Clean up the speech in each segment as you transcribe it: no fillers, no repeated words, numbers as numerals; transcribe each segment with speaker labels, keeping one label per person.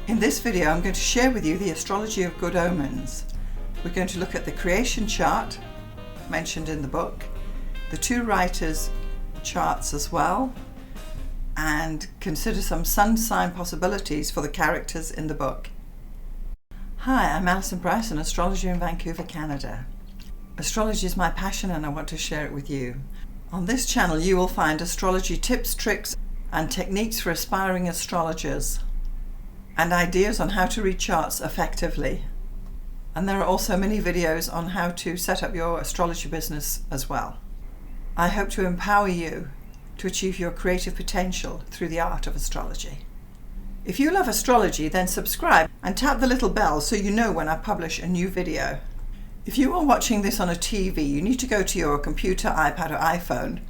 Speaker 1: In this video, I'm going to share with you the astrology of Good Omens. We're going to look at the creation chart mentioned in the book, the two writers' charts as well, and consider some sun sign possibilities for the characters in the book. Hi, I'm Alison, an astrologer in Vancouver, Canada. Astrology is my passion and I want to share it with you. On this channel you will find astrology tips, tricks and techniques for aspiring astrologers, and ideas on how to read charts effectively. And there are also many videos on how to set up your astrology business as well. I hope to empower you to achieve your creative potential through the art of astrology. If you love astrology, then subscribe and tap the little bell so you know when I publish a new video. If you are watching this on a TV, you need to go to your computer, iPad or iPhone.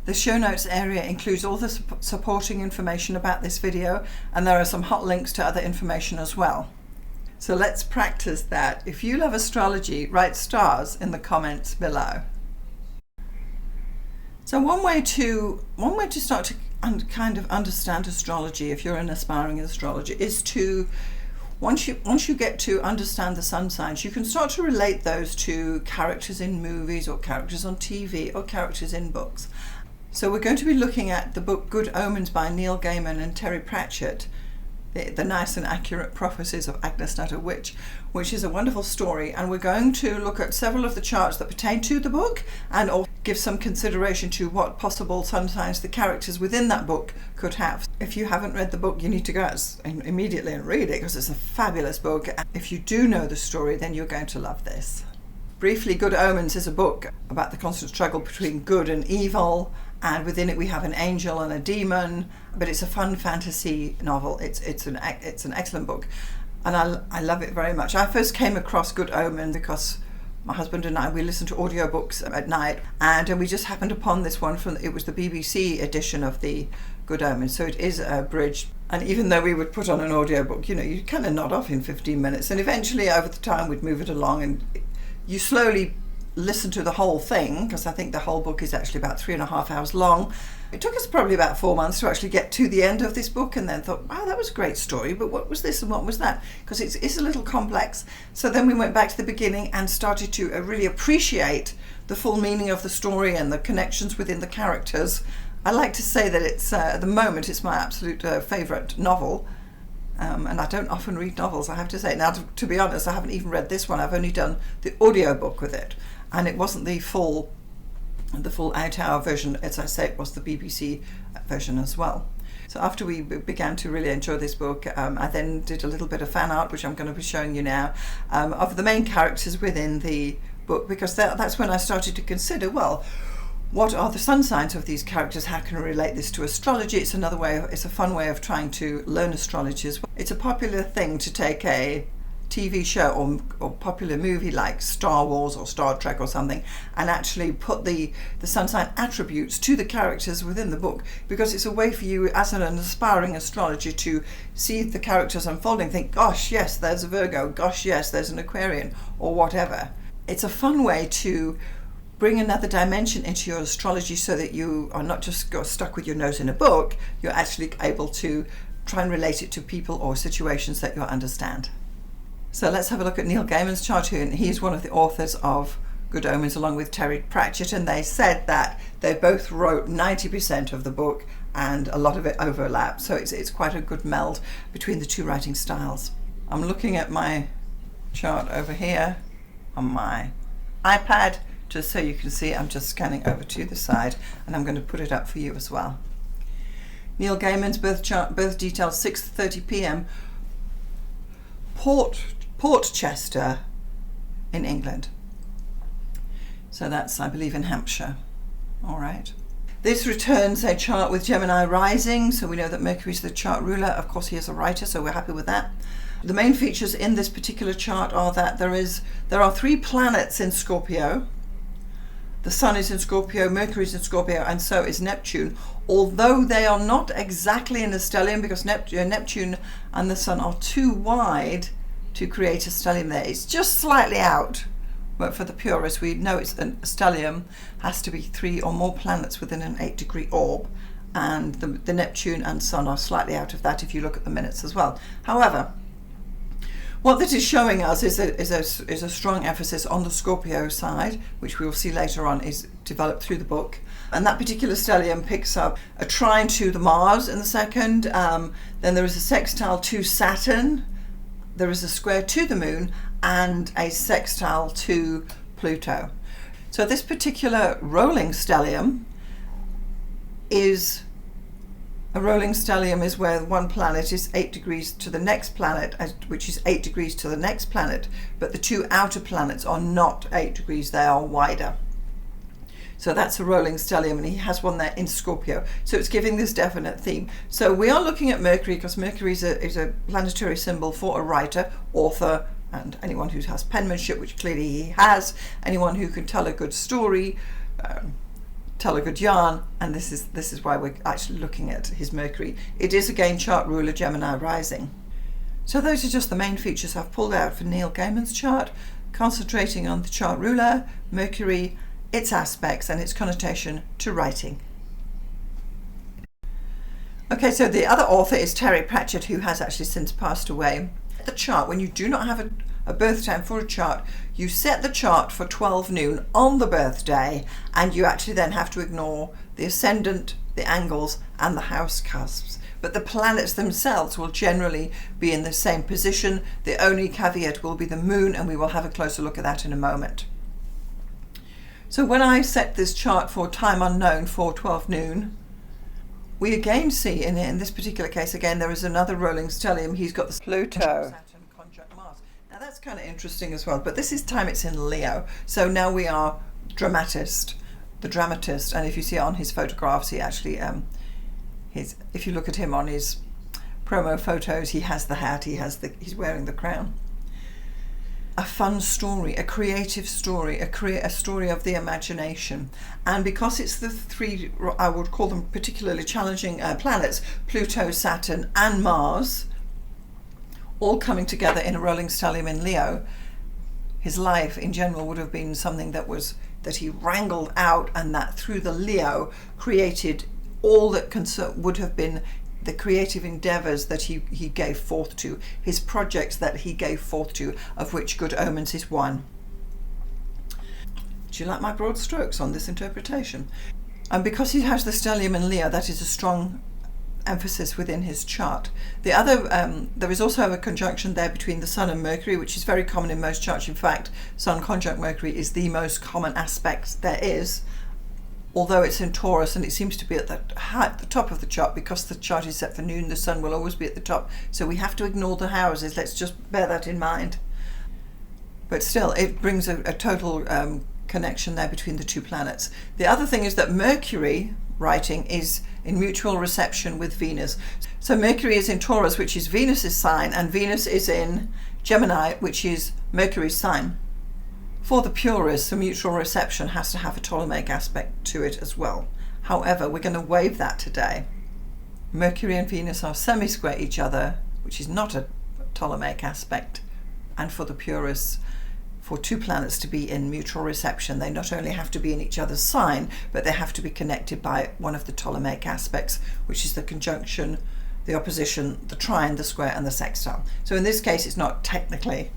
Speaker 1: The show notes area includes all the supporting information about this video, and there are some hot links to other information as well. So let's practice that. If you love astrology, write stars in the comments below. So one way to start to kind of understand astrology, if you're an aspiring astrologer, is to once you get to understand the sun signs, you can start to relate those to characters in movies or characters on TV or characters in books. So we're going to be looking at the book Good Omens by Neil Gaiman and Terry Pratchett, the nice and accurate prophecies of Agnes Nutter Witch, which is a wonderful story, and we're going to look at several of the charts that pertain to the book and also give some consideration to what possible sun signs the characters within that book could have. If you haven't read the book, you need to go out immediately and read it because it's a fabulous book. If you do know the story, then you're going to love this. Briefly, Good Omens is a book about the constant struggle between good and evil, and within it we have an angel and a demon, but it's a fun fantasy novel. It's an excellent book, and I love it very much. I first came across Good Omens because my husband and I, we listened to audiobooks at night, and we just happened upon this one it was the BBC edition of the Good Omens, so it is abridged. And even though we would put on an audiobook, you kind of nod off in 15 minutes, and eventually over the time we'd move it along, and you slowly listen to the whole thing, because I think the whole book is actually about 3.5 hours long. It took us probably about 4 months to actually get to the end of this book, and then thought, wow, that was a great story, but what was this and what was that? Because it's a little complex. So then we went back to the beginning and started to really appreciate the full meaning of the story and the connections within the characters. I like to say that it's at the moment it's my absolute favourite novel. And I don't often read novels, I have to say. Now, to be honest, I haven't even read this one. I've only done the audiobook with it, and it wasn't the full 8-hour version. As I say, it was the BBC version as well. So after we began to really enjoy this book, I then did a little bit of fan art, which I'm going to be showing you now, of the main characters within the book, because that's when I started to consider, well, what are the sun signs of these characters? How can I relate this to astrology? It's a fun way of trying to learn astrology as well. It's a popular thing to take a TV show or popular movie like Star Wars or Star Trek or something and actually put the sun sign attributes to the characters within the book, because it's a way for you as an aspiring astrologer to see the characters unfolding, think, gosh, yes, there's a Virgo, gosh, yes, there's an Aquarian, or whatever. It's a fun way to bring another dimension into your astrology so that you are not just stuck with your nose in a book, you're actually able to try and relate it to people or situations that you understand. So let's have a look at Neil Gaiman's chart here. He's one of the authors of Good Omens along with Terry Pratchett, and they said that they both wrote 90% of the book and a lot of it overlaps, so it's quite a good meld between the two writing styles. I'm looking at my chart over here on my iPad, just so you can see. I'm just scanning over to the side, and I'm going to put it up for you as well. Neil Gaiman's birth details 6:30 p.m. Portchester in England. So that's, I believe, in Hampshire. All right. This returns a chart with Gemini rising, so we know that Mercury is the chart ruler. Of course, he is a writer, so we're happy with that. The main features in this particular chart are that there are 3 planets in Scorpio. The Sun is in Scorpio, Mercury is in Scorpio, and so is Neptune, although they are not exactly in a stellium, because Neptune and the Sun are too wide to create a stellium there. It's just slightly out, but for the purists, we know it's a stellium has to be 3 or more planets within an 8-degree orb, and the Neptune and Sun are slightly out of that if you look at the minutes as well. However, what this is showing us is a strong emphasis on the Scorpio side, which we will see later on is developed through the book. And that particular stellium picks up a trine to the Mars in the second. Then there is a sextile to Saturn. There is a square to the Moon and a sextile to Pluto. So this particular rolling stellium is where one planet is 8 degrees to the next planet, which is 8 degrees to the next planet, but the two outer planets are not 8 degrees, they are wider. So that's a rolling stellium, and he has one there in Scorpio. So it's giving this definite theme. So we are looking at Mercury because Mercury is a planetary symbol for a writer, author, and anyone who has penmanship, which clearly he has, anyone who can tell a good story, tell a good yarn, and this is why we're actually looking at his Mercury. It is again chart ruler Gemini rising. So those are just the main features I've pulled out for Neil Gaiman's chart, concentrating on the chart ruler, Mercury, its aspects and its connotation to writing. Okay, so the other author is Terry Pratchett, who has actually since passed away. The chart, when you do not have a birth time for a chart, you set the chart for 12 noon on the birthday, and you actually then have to ignore the ascendant, the angles and the house cusps. But the planets themselves will generally be in the same position. The only caveat will be the moon, and we will have a closer look at that in a moment. So when I set this chart for time unknown for 12 noon, we again see in this particular case, again, there is another rolling stellium. He's got the Pluto, Saturn conjunct Mars. Now that's kind of interesting as well, but this is time it's in Leo. So now we are the dramatist. And if you see on his photographs, he actually, if you look at him on his promo photos, he has the hat, he's wearing the crown. A fun story, a creative story, a story of the imagination. And because it's the three, I would call them particularly challenging planets, Pluto, Saturn and Mars, all coming together in a rolling stellium in Leo, his life in general would have been something that he wrangled out, and that through the Leo created all that would have been the creative endeavours that he gave forth to, his projects that he gave forth to, of which Good Omens is one. Do you like my broad strokes on this interpretation? And because he has the stellium in Leo, that is a strong emphasis within his chart. The other, there is also a conjunction there between the Sun and Mercury, which is very common in most charts. In fact, Sun conjunct Mercury is the most common aspect there is, although it's in Taurus, and it seems to be at the top of the chart. Because the chart is set for noon, the Sun will always be at the top, so we have to ignore the houses. Let's just bear that in mind. But still, it brings a total connection there between the two planets. The other thing is that Mercury writing is in mutual reception with Venus. So Mercury is in Taurus, which is Venus's sign, and Venus is in Gemini, which is Mercury's sign. For the purists, the mutual reception has to have a Ptolemaic aspect to it as well. However, we're going to waive that today. Mercury and Venus are semi-square each other, which is not a Ptolemaic aspect. And for the purists, for two planets to be in mutual reception, they not only have to be in each other's sign, but they have to be connected by one of the Ptolemaic aspects, which is the conjunction, the opposition, the trine, the square, and the sextile. So in this case, it's not technically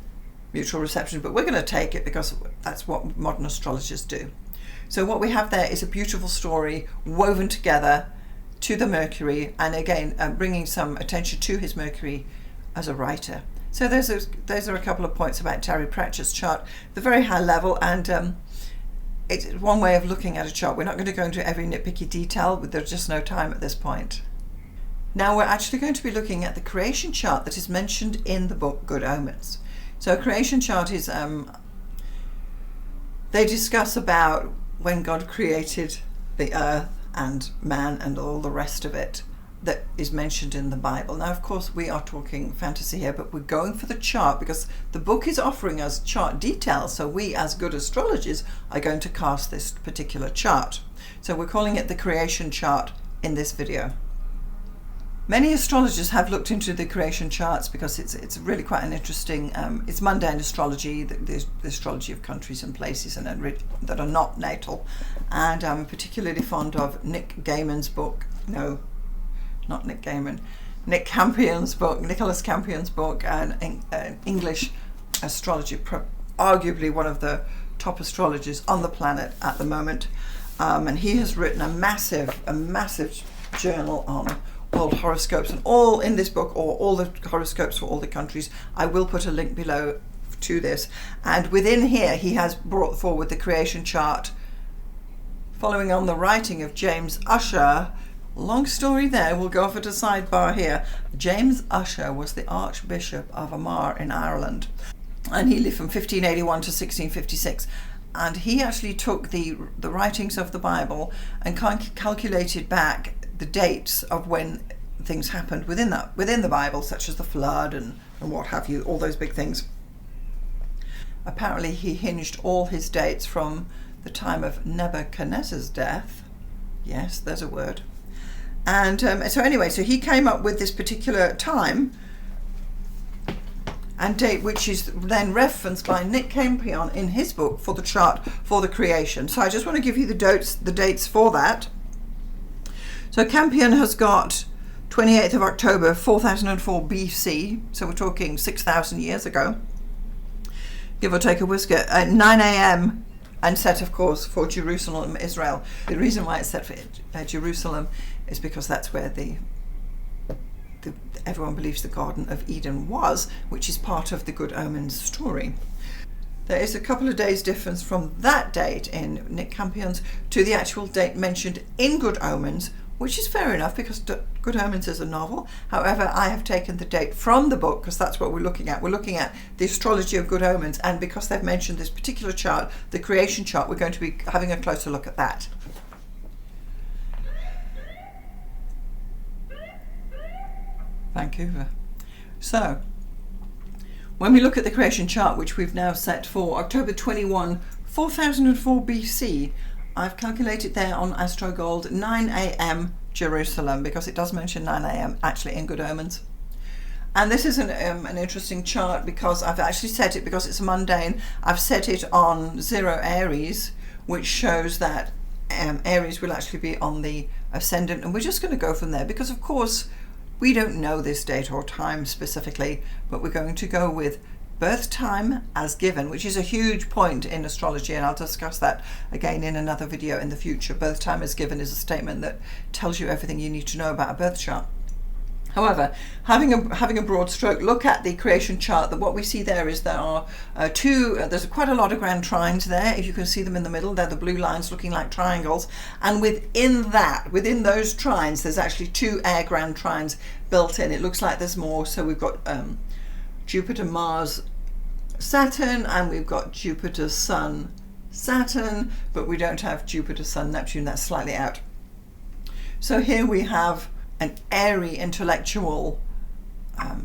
Speaker 1: mutual reception, but we're going to take it because that's what modern astrologers do. So what we have there is a beautiful story woven together to the Mercury, and again bringing some attention to his Mercury as a writer. So those are a couple of points about Terry Pratchett's chart. They're very high level, and it's one way of looking at a chart. We're not going to go into every nitpicky detail, but there's just no time at this point. Now we're actually going to be looking at the creation chart that is mentioned in the book Good Omens. So a creation chart is, they discuss about when God created the earth and man and all the rest of it that is mentioned in the Bible. Now, of course, we are talking fantasy here, but we're going for the chart because the book is offering us chart details. So we, as good astrologers, are going to cast this particular chart. So we're calling it the creation chart in this video. Many astrologers have looked into the creation charts because it's really quite an interesting, it's mundane astrology, the astrology of countries and places and that are not natal. And I'm particularly fond of Nick Gaiman's book, No, not Nick Gaiman. Nicholas Campion's book, an English astrology, arguably one of the top astrologers on the planet at the moment. And he has written a massive journal on world horoscopes, and all in this book, or all the horoscopes for all the countries. I will put a link below to this. And within here, he has brought forward the creation chart, following on the writing of James Ussher. Long story there, we'll go off at a sidebar here. James Ussher was the Archbishop of Armagh in Ireland, and he lived from 1581 to 1656. And he actually took the writings of the Bible and calculated back the dates of when things happened within the Bible, such as the flood and what have you, all those big things. Apparently he hinged all his dates from the time of Nebuchadnezzar's death. Yes, there's a word. And so anyway, so he came up with this particular time and date, which is then referenced by Nick Campion in his book for the chart for the creation. So I just want to give you the dates for that. So Campion has got 28th of October 4004 BC, so we're talking 6,000 years ago, give or take a whisker, at 9 a.m. and set, of course, for Jerusalem, Israel. The reason why it's set for Jerusalem is because that's where everyone believes the Garden of Eden was, which is part of the Good Omens story. There is a couple of days difference from that date in Nick Campion's to the actual date mentioned in Good Omens, which is fair enough because Good Omens is a novel. However, I have taken the date from the book because that's what we're looking at. We're looking at the astrology of Good Omens, and because they've mentioned this particular chart, the creation chart, we're going to be having a closer look at that. Vancouver. So, when we look at the creation chart, which we've now set for October 21, 4004 BC, I've calculated there on AstroGold 9 a.m. Jerusalem, because it does mention 9 a.m. actually in Good Omens. And this is an interesting chart because I've actually set it, because it's a mundane, I've set it on 0 Aries, which shows that Aries will actually be on the ascendant, and we're just going to go from there because, of course, we don't know this date or time specifically, but we're going to go with birth time as given, which is a huge point in astrology, and I'll discuss that again in another video in the future. Birth time as given is a statement that tells you everything you need to know about a birth chart. However, having a broad stroke look at the creation chart, that what we see there is there are there's quite a lot of grand trines there. If you can see them in the middle, they're the blue lines looking like triangles, and within those trines, there's actually 2 air grand trines built in. It looks like there's more, so we've got Jupiter, Mars, Saturn, and we've got Jupiter, Sun, Saturn, but we don't have Jupiter, Sun, Neptune. That's slightly out. So here we have an airy intellectual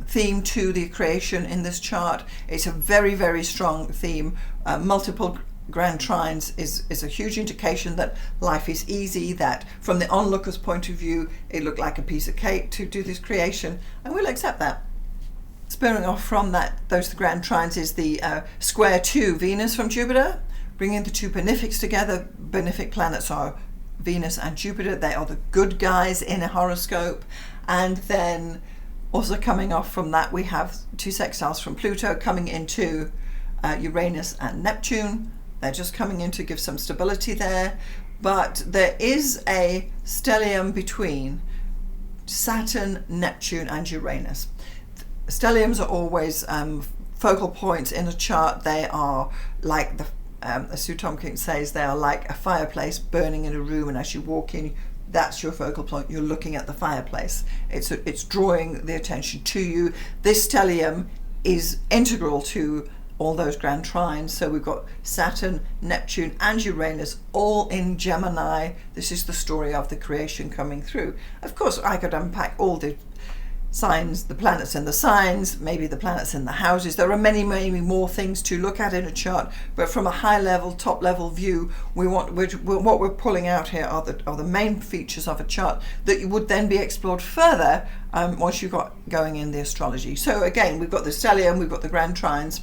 Speaker 1: theme to the creation in this chart. It's a very, very strong theme. Multiple grand trines is a huge indication that life is easy, that from the onlooker's point of view, it looked like a piece of cake to do this creation, and we'll accept that. Spurring off from those grand trines is the square 2 Venus from Jupiter, bringing the 2 benefics together. Benefic planets are Venus and Jupiter. They are the good guys in a horoscope. And then also coming off from that, we have 2 sextiles from Pluto coming into Uranus and Neptune. They're just coming in to give some stability there. But there is a stellium between Saturn, Neptune, and Uranus. Stelliums are always focal points in a chart. They are like as Sue Tompkins says, they are like a fireplace burning in a room, and as you walk in, that's your focal point. You're looking at the fireplace. It's drawing the attention to you. This stellium is integral to all those grand trines. So we've got Saturn, Neptune, and Uranus all in Gemini. This is the story of the creation coming through. Of course, I could unpack all the signs, the planets in the signs, maybe the planets in the houses. There are many, many more things to look at in a chart, but from a high level, top level view, what we're pulling out here are the main features of a chart that would then be explored further once you got going in the astrology. So again, we've got the stellium, we've got the grand trines,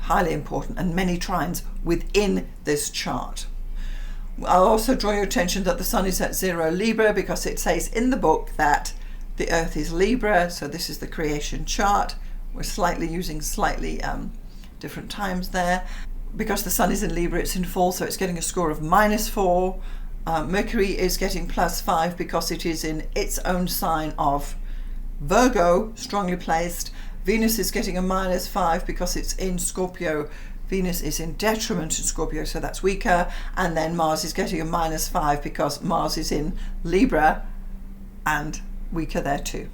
Speaker 1: highly important, and many trines within this chart. I'll also draw your attention that the sun is at 0 Libra, because it says in the book that the earth is Libra, so this is the creation chart. We're using slightly different times there. Because the sun is in Libra, it's in fall, so it's getting a score of -4. Mercury is getting +5 because it is in its own sign of Virgo, strongly placed. Venus is getting a -5 because it's in Scorpio. Venus is in detriment in Scorpio, so that's weaker. And then Mars is getting a -5 because Mars is in Libra and weaker there too.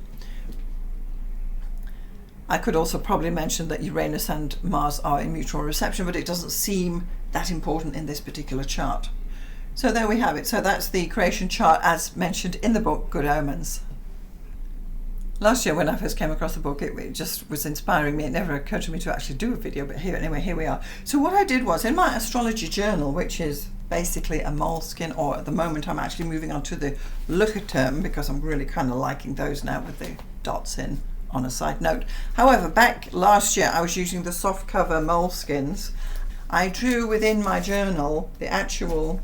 Speaker 1: I could also probably mention that Uranus and Mars are in mutual reception, but it doesn't seem that important in this particular chart. So there we have it. So that's the creation chart as mentioned in the book, Good Omens. Last year when I first came across the book, it just was inspiring me. It never occurred to me to actually do a video, but here we are. So what I did was, in my astrology journal, which is basically a moleskin, or at the moment I'm actually moving on to the looker term because I'm really kind of liking those now with the dots in, on a side note. However, back last year I was using the soft cover moleskins. I drew within my journal the actual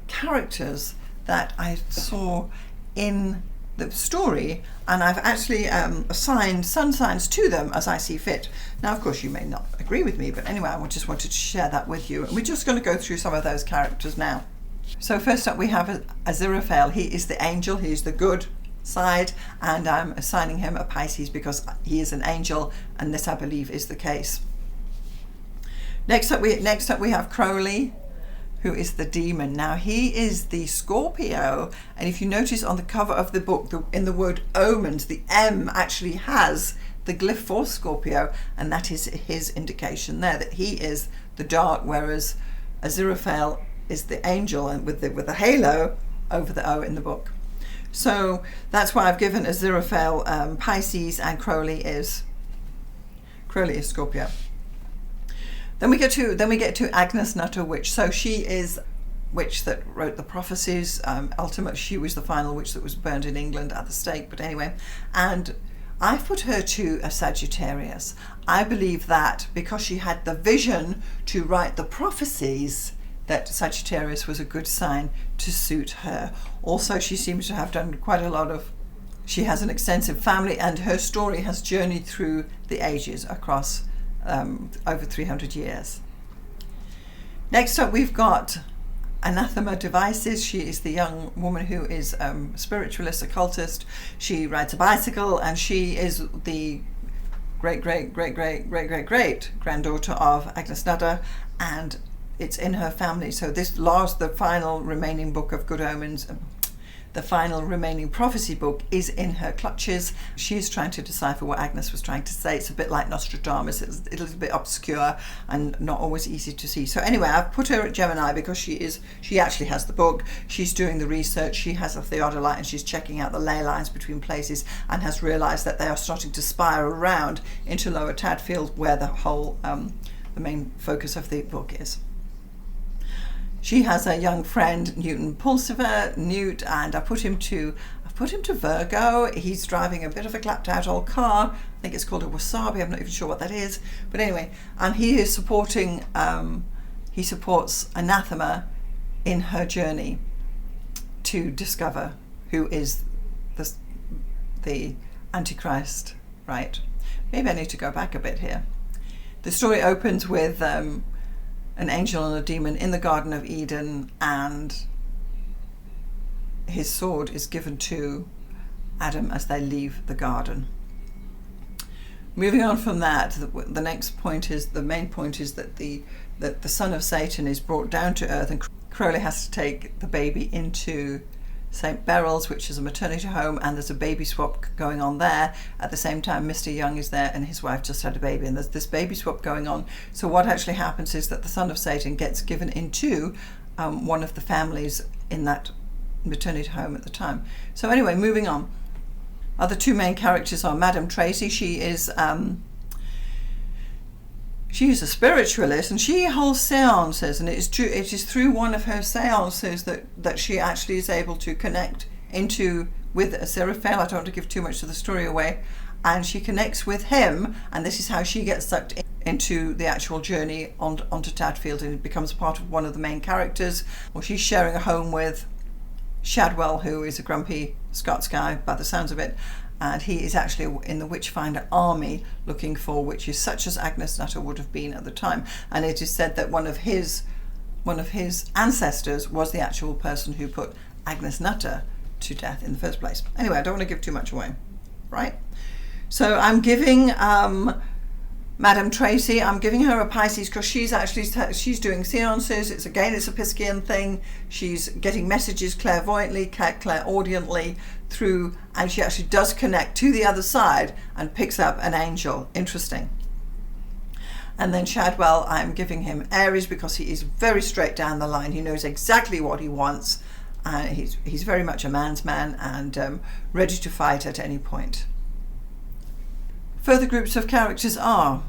Speaker 1: characters that I saw in the story, and I've actually assigned sun signs to them as I see fit. Now, of course, you may not agree with me, but anyway, I just wanted to share that with you. And we're just going to go through some of those characters now. So first up, we have Aziraphale. He is the angel. He is the good side, and I'm assigning him a Pisces because he is an angel, and this, I believe, is the case. Next up, we have Crowley, who is the demon. Now, he is the Scorpio, and if you notice on the cover of the book, in the word omens, the M actually has the glyph for Scorpio, and that is his indication there that he is the dark, whereas Aziraphale is the angel, and with the halo over the O in the book. So that's why I've given Aziraphale Pisces, and Crowley is Scorpio. Then we get to Agnes Nutter Witch. So she is witch that wrote the prophecies. Ultimately, she was the final witch that was burned in England at the stake. But anyway, and I put her to a Sagittarius. I believe that because she had the vision to write the prophecies, that Sagittarius was a good sign to suit her. Also, she seems to have done quite a lot of. She has an extensive family, and her story has journeyed through the ages across over 300 years. Next up, we've got Anathema Devices. She is the young woman who is spiritualist, occultist. She rides a bicycle, and she is the great granddaughter of Agnes Nutter, and it's in her family. So the final remaining book of Good Omens, the final remaining prophecy book, is in her clutches. She's trying to decipher what Agnes was trying to say. It's a bit like Nostradamus. It's a little bit obscure and not always easy to see. So anyway, I've put her at Gemini because she actually has the book. She's doing the research. She has a theodolite, and she's checking out the ley lines between places, and has realized that they are starting to spiral around into Lower Tadfield, where the whole the main focus of the book is. She has a young friend, Newt, and I've put him to Virgo. He's driving a bit of a clapped out old car. I think it's called a Wasabi. I'm not even sure what that is. But anyway, and he is supporting, he supports Anathema in her journey to discover who is the Antichrist, right? Maybe I need to go back a bit here. The story opens with an angel and a demon in the Garden of Eden, and his sword is given to Adam as they leave the garden. Moving on from that, the next point is, the main point is that the son of Satan is brought down to earth, and Crowley has to take the baby into St. Beryl's, which is a maternity home, and there's a baby swap going on there. At the same time, Mr. Young is there, and his wife just had a baby, and there's this baby swap going on. So what actually happens is that the son of Satan gets given into one of the families in that maternity home at the time. So anyway, moving on. Other two main characters are Madame Tracy. She is a spiritualist, and she holds seances, and it is through one of her seances that she actually is able to connect with Aziraphale. I don't want to give too much of the story away. And she connects with him, and this is how she gets sucked into the actual journey onto Tadfield, and it becomes part of one of the main characters. Well, she's sharing a home with Shadwell, who is a grumpy Scots guy by the sounds of it, and he is actually in the Witchfinder army looking for witches such as Agnes Nutter would have been at the time. And it is said that one of his ancestors was the actual person who put Agnes Nutter to death in the first place. Anyway, I don't want to give too much away, right? So I'm giving Madame Tracy, I'm giving her a Pisces because she's doing seances. It's a Piscean thing. She's getting messages clairvoyantly, clairaudiently through, and she actually does connect to the other side and picks up an angel. Interesting. And then Shadwell, I'm giving him Aries because he is very straight down the line. He knows exactly what he wants, and he's very much a man's man and ready to fight at any point. Further groups of characters are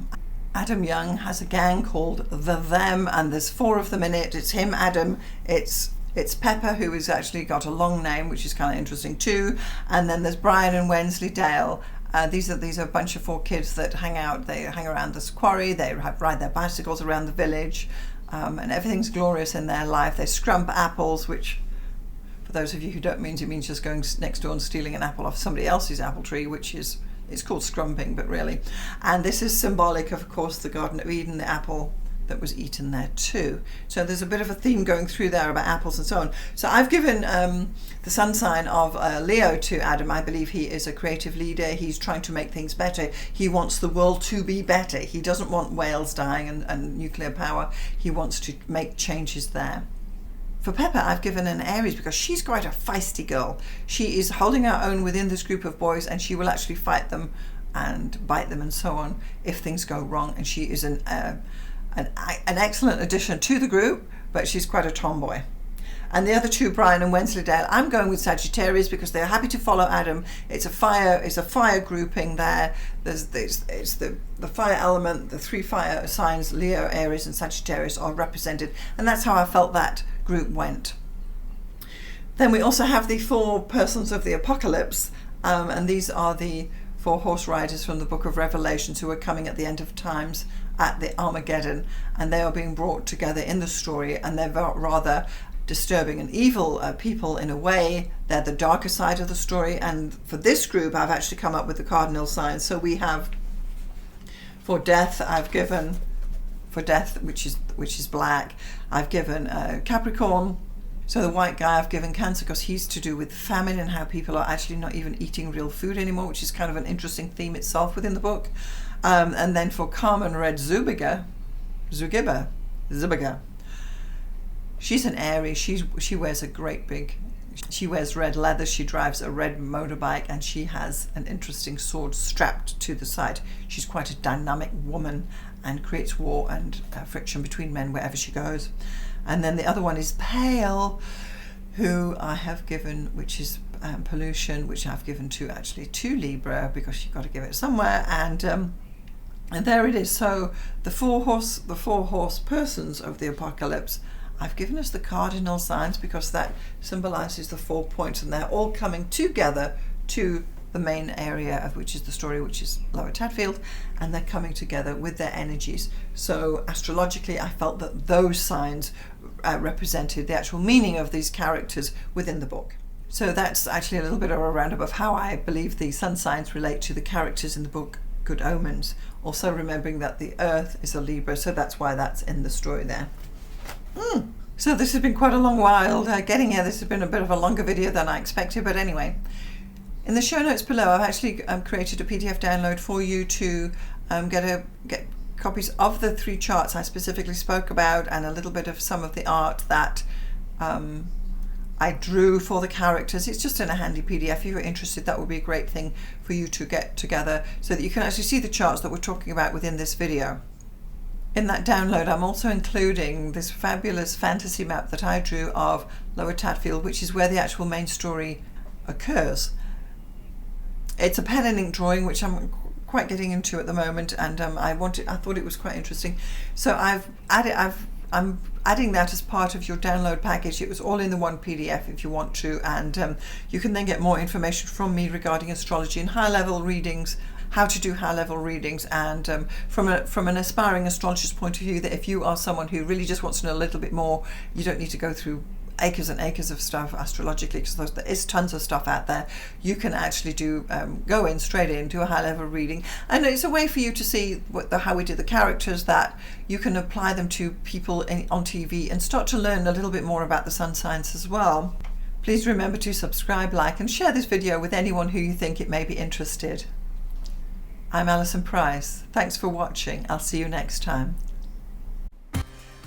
Speaker 1: Adam Young has a gang called The Them, and there's 4 of them in it. It's him, Adam, it's Pepper, who has actually got a long name, which is kind of interesting too, and then there's Brian and Wensley Dale. These are a bunch of 4 kids that hang out. They hang around this quarry. They ride their bicycles around the village, and everything's glorious in their life. They scrump apples, which, for those of you who don't mean, it means just going next door and stealing an apple off somebody else's apple tree, which is, it's called scrumping, but really. And this is symbolic of course, the Garden of Eden, the apple that was eaten there too. So there's a bit of a theme going through there about apples and so on. So I've given the sun sign of Leo to Adam. I believe he is a creative leader. He's trying to make things better. He wants the world to be better. He doesn't want whales dying and nuclear power. He wants to make changes there. For Pepper, I've given an Aries because she's quite a feisty girl. She is holding her own within this group of boys, and she will actually fight them and bite them and so on if things go wrong. And she is an excellent addition to the group, but she's quite a tomboy. And the other 2, Brian and Wensleydale, I'm going with Sagittarius because they're happy to follow Adam. It's a fire grouping there. It's the fire element, the 3 fire signs, Leo, Aries and Sagittarius are represented, and that's how I felt that group went. Then we also have the 4 persons of the apocalypse, and these are the 4 horse riders from the book of Revelations who are coming at the end of times at the Armageddon, and they are being brought together in the story, and they're rather disturbing and evil people in a way. They're the darker side of the story. And for this group, I've actually come up with the cardinal signs. So we have, for death, I've given, for death, which is black, I've given Capricorn. So the white guy, I've given Cancer because he's to do with famine and how people are actually not even eating real food anymore, which is kind of an interesting theme itself within the book. And then for Carmen Red Zubiga, she's an Aries. She wears she wears red leather, she drives a red motorbike, and she has an interesting sword strapped to the side. She's quite a dynamic woman and creates war and friction between men wherever she goes. And then the other one is Pale, who I have given, which is pollution, which I've given to Libra because you've got to give it somewhere. And there it is. So the four horse persons of the apocalypse, I've given us the cardinal signs because that symbolizes the 4 points, and they're all coming together to the main area of which is the story, which is Lower Tadfield, and they're coming together with their energies. So astrologically, I felt that those signs represented the actual meaning of these characters within the book. So that's actually a little bit of a roundup of how I believe the sun signs relate to the characters in the book Good Omens. Also remembering that the Earth is a Libra, so that's why that's in the story there. So this has been quite a long while getting here. This has been a bit of a longer video than I expected, but anyway. In the show notes below, I've actually created a PDF download for you to get copies of the 3 charts I specifically spoke about, and a little bit of some of the art that I drew for the characters. It's just in a handy PDF. If you're interested, that would be a great thing for you to get together so that you can actually see the charts that we're talking about within this video. In that download, I'm also including this fabulous fantasy map that I drew of Lower Tadfield, which is where the actual main story occurs. It's a pen and ink drawing, which I'm quite getting into at the moment, and I thought it was quite interesting. So I'm adding that as part of your download package. It was all in the one PDF if you want to, and you can then get more information from me regarding astrology and high-level readings, how to do high-level readings, and from an aspiring astrologer's point of view, that if you are someone who really just wants to know a little bit more, you don't need to go through acres and acres of stuff astrologically, because there is tons of stuff out there. You can actually go in straight in, do a high-level reading, and it's a way for you to see how we do the characters, that you can apply them to people on TV and start to learn a little bit more about the sun signs as well. Please remember to subscribe, like, and share this video with anyone who you think it may be interested. I'm Alison Price. Thanks for watching. I'll see you next time.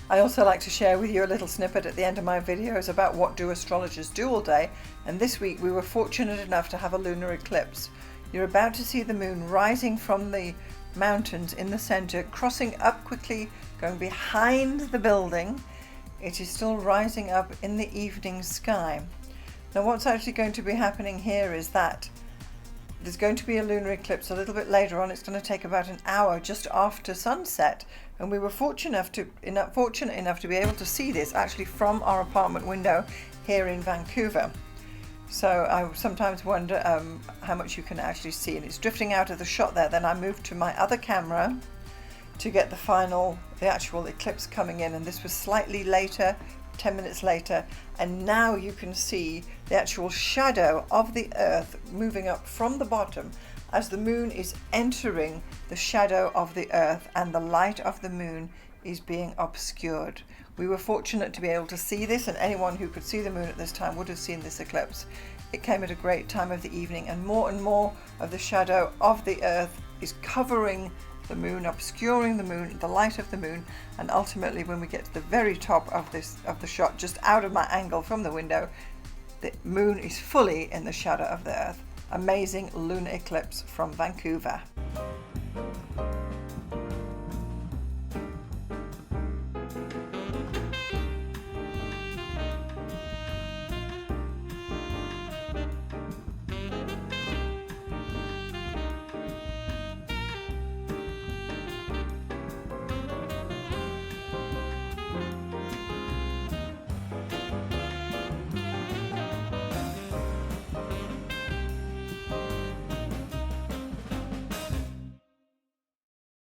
Speaker 1: I also like to share with you a little snippet at the end of my videos about what do astrologers do all day, and this week we were fortunate enough to have a lunar eclipse. You're about to see the moon rising from the mountains in the center, crossing up quickly, going behind the building. It is still rising up in the evening sky. Now what's actually going to be happening here is that there's going to be a lunar eclipse a little bit later on. It's going to take about an hour just after sunset, and we were fortunate enough to be able to see this actually from our apartment window here in Vancouver. So I sometimes wonder how much you can actually see, and it's drifting out of the shot there. Then I moved to my other camera to get the actual eclipse coming in, and this was slightly later, 10 minutes later, and now you can see the actual shadow of the Earth moving up from the bottom as the moon is entering the shadow of the Earth, and the light of the moon is being obscured. We were fortunate to be able to see this, and anyone who could see the moon at this time would have seen this eclipse. It came at a great time of the evening, and more of the shadow of the Earth is covering the moon, obscuring the moon, the light of the moon, and ultimately when we get to the very top of the shot, just out of my angle from the window, the moon is fully in the shadow of the Earth. Amazing lunar eclipse from Vancouver.